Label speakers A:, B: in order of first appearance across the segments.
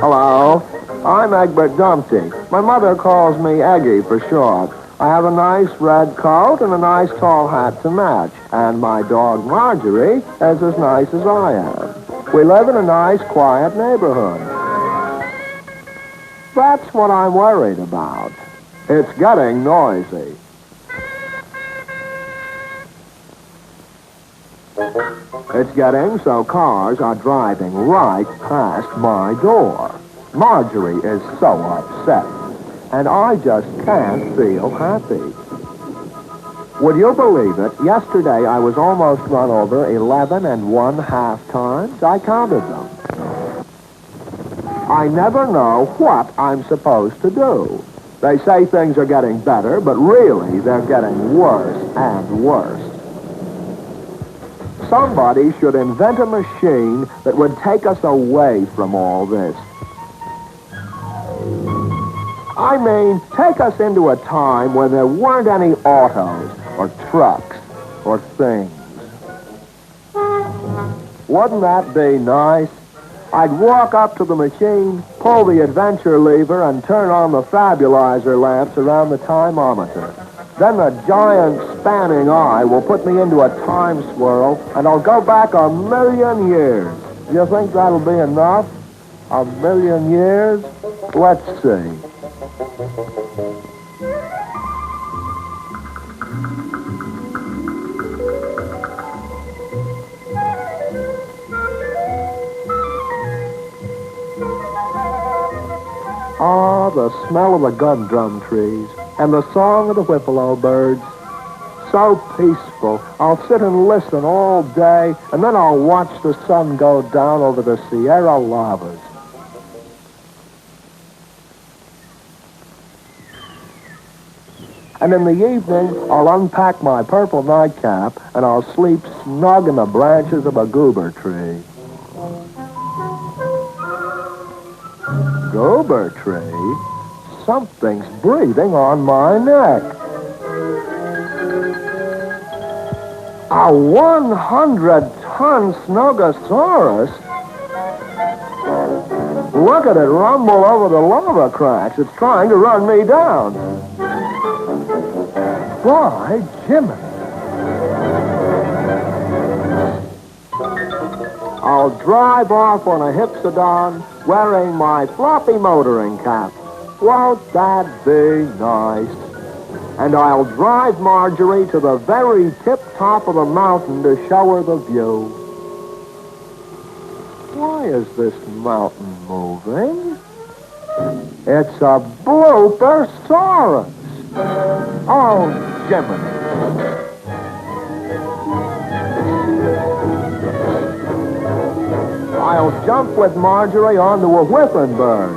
A: Hello, I'm Egbert Dumpty. My mother calls me Eggy for short. I have a nice red coat and a nice tall hat to match. And my dog Marjorie is as nice as I am. We live in a nice, quiet neighborhood. That's what I'm worried about. It's getting noisy. It's getting so cars are driving right past my door. Marjorie is so upset, and I just can't feel happy. Would you believe it? Yesterday I was almost run over 11 1/2 times. I counted them. I never know what I'm supposed to do. They say things are getting better, but really they're getting worse and worse. Somebody should invent a machine that would take us away from all this. I mean, take us into a time when there weren't any autos or trucks or things. Wouldn't that be nice? I'd walk up to the machine, pull the adventure lever, and turn on the fabulizer lamps around the timeometer. Then the giant spanning eye will put me into a time swirl, and I'll go back 1,000,000 years. You think that'll be enough? 1,000,000 years? Let's see. Ah, the smell of the gumdrum trees and the song of the whippoorwill birds. So peaceful. I'll sit and listen all day, and then I'll watch the sun go down over the Sierra lavas. And in the evening, I'll unpack my purple nightcap, and I'll sleep snug in the branches of a goober tree. Goober tree? Something's breathing on my neck. A 100-ton Snogosaurus? Look at it rumble over the lava cracks. It's trying to run me down. By Jimmy. I'll drive off on a Hypsodon wearing my floppy motoring cap. Won't that be nice? And I'll drive Marjorie to the very tip-top of the mountain to show her the view. Why is this mountain moving? It's a bloopersaurus. Oh, Jiminy. I'll jump with Marjorie onto a whipping bird.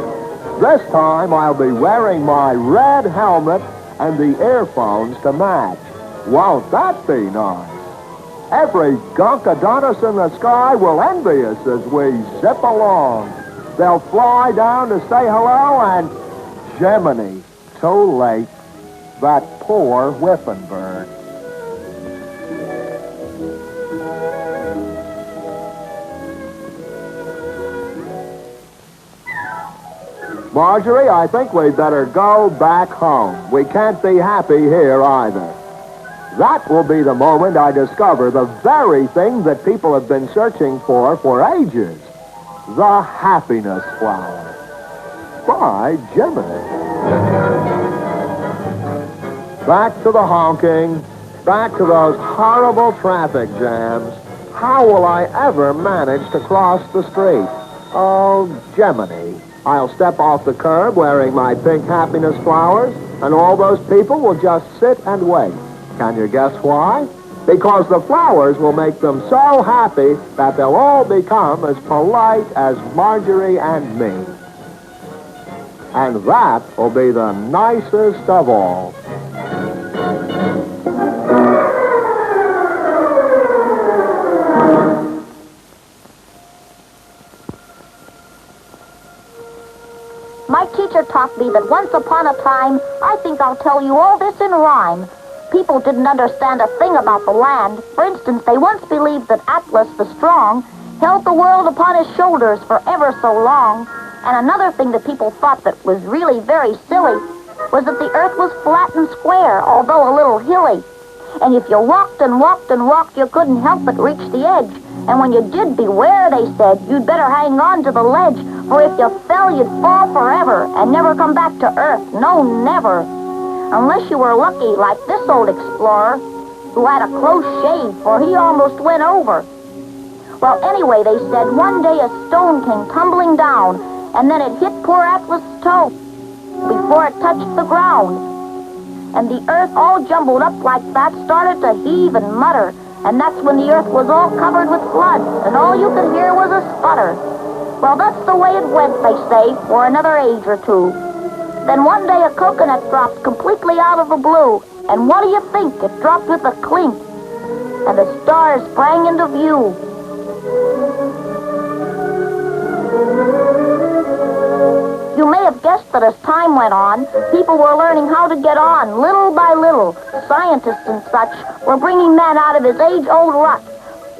A: This time I'll be wearing my red helmet and the earphones to match. Won't that be nice? Every gunkadonis in the sky will envy us as we zip along. They'll fly down to say hello and, Jiminy, too late. That poor whipping bird. Marjorie, I think we'd better go back home. We can't be happy here either. That will be the moment I discover the very thing that people have been searching for ages. The happiness flower. By Jiminy. Back to the honking. Back to those horrible traffic jams. How will I ever manage to cross the street? Oh, Jiminy. I'll step off the curb wearing my pink happiness flowers, and all those people will just sit and wait. Can you guess why? Because the flowers will make them so happy that they'll all become as polite as Marjorie and me. And that will be the nicest of all.
B: My teacher taught me that once upon a time, I think I'll tell you all this in rhyme. People didn't understand a thing about the land. For instance, they once believed that Atlas the Strong held the world upon his shoulders for ever so long. And another thing that people thought that was really very silly was that the earth was flat and square, although a little hilly. And if you walked and walked and walked, you couldn't help but reach the edge. And when you did, beware, they said, you'd better hang on to the ledge, for if you fell, you'd fall forever and never come back to earth. No, never. Unless you were lucky, like this old explorer, who had a close shave, for he almost went over. Well, anyway, they said one day a stone came tumbling down, and then it hit poor Atlas' toe before it touched the ground. And the earth, all jumbled up like that, started to heave and mutter. And that's when the earth was all covered with blood, and all you could hear was a sputter. Well, that's the way it went, they say, for another age or two. Then one day a coconut dropped completely out of the blue. And what do you think? It dropped with a clink, and the stars sprang into view. You may have guessed that as time went on, people were learning how to get on, little by little. Scientists and such were bringing man out of his age-old rut.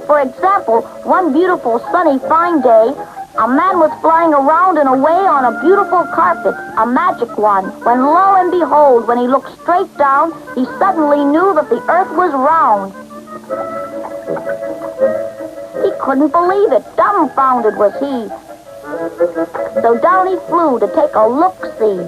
B: For example, one beautiful sunny fine day, a man was flying around and away on a beautiful carpet, a magic one, when lo and behold, when he looked straight down, he suddenly knew that the earth was round. He couldn't believe it. Dumbfounded was he. So down he flew to take a look-see.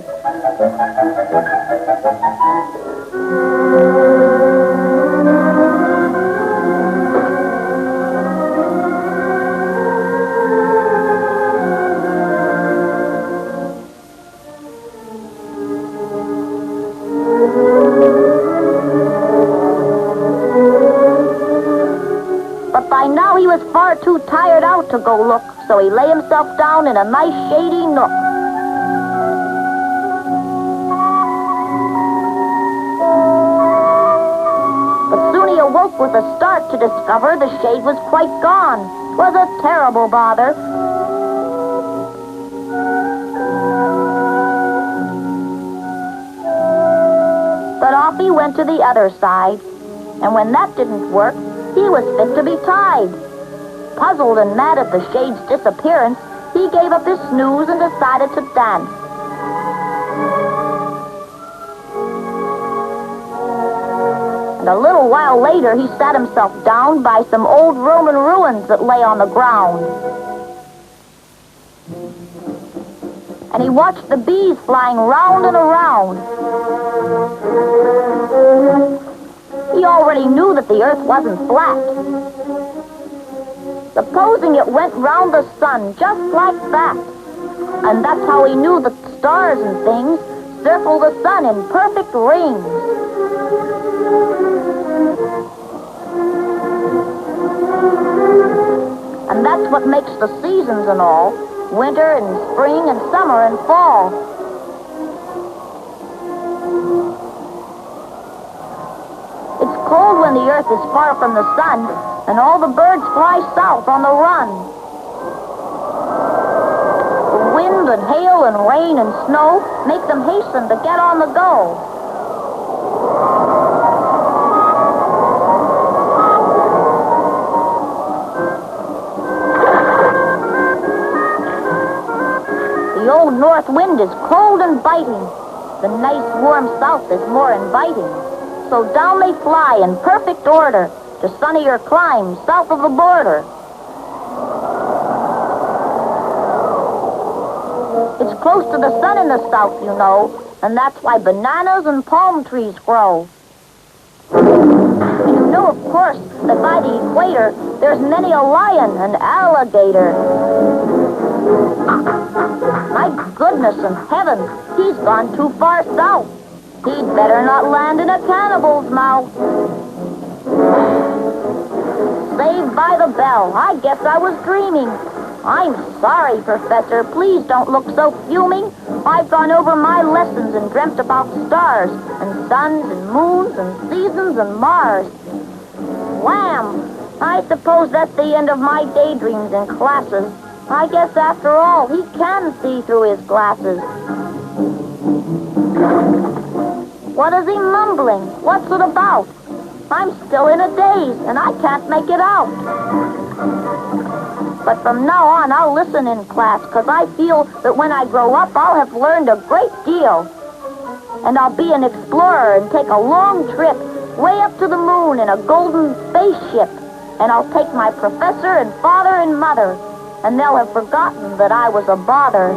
B: But by now he was far too tired out to go look, so he lay himself down in a nice shady nook. But soon he awoke with a start to discover the shade was quite gone. 'Twas a terrible bother. But off he went to the other side, and when that didn't work, he was fit to be tied. Puzzled and mad at the shade's disappearance, he gave up his snooze and decided to dance. And a little while later, he sat himself down by some old Roman ruins that lay on the ground. And he watched the bees flying round and around. He already knew that the earth wasn't flat. Supposing it went round the sun just like that. And that's how he knew that stars and things circle the sun in perfect rings. And that's what makes the seasons and all, winter and spring and summer and fall. It's cold when the earth is far from the sun, and all the birds fly south on the run. The wind and hail and rain and snow make them hasten to get on the go. The old north wind is cold and biting. The nice warm south is more inviting. So down they fly in perfect order to sunnier climes south of the border. It's close to the sun in the south, you know, and that's why bananas and palm trees grow. And you know, of course, that by the equator, there's many a lion and alligator. My goodness in heaven, he's gone too far south. He'd better not land in a cannibal's mouth. Saved by the bell. I guess I was dreaming. I'm sorry, Professor. Please don't look so fuming. I've gone over my lessons and dreamt about stars and suns and moons and seasons and Mars. Wham! I suppose that's the end of my daydreams in classes. I guess after all, he can see through his glasses. What is he mumbling? What's it about? I'm still in a daze, and I can't make it out. But from now on, I'll listen in class, 'cause I feel that when I grow up, I'll have learned a great deal. And I'll be an explorer and take a long trip way up to the moon in a golden spaceship. And I'll take my professor and father and mother, and they'll have forgotten that I was a bother.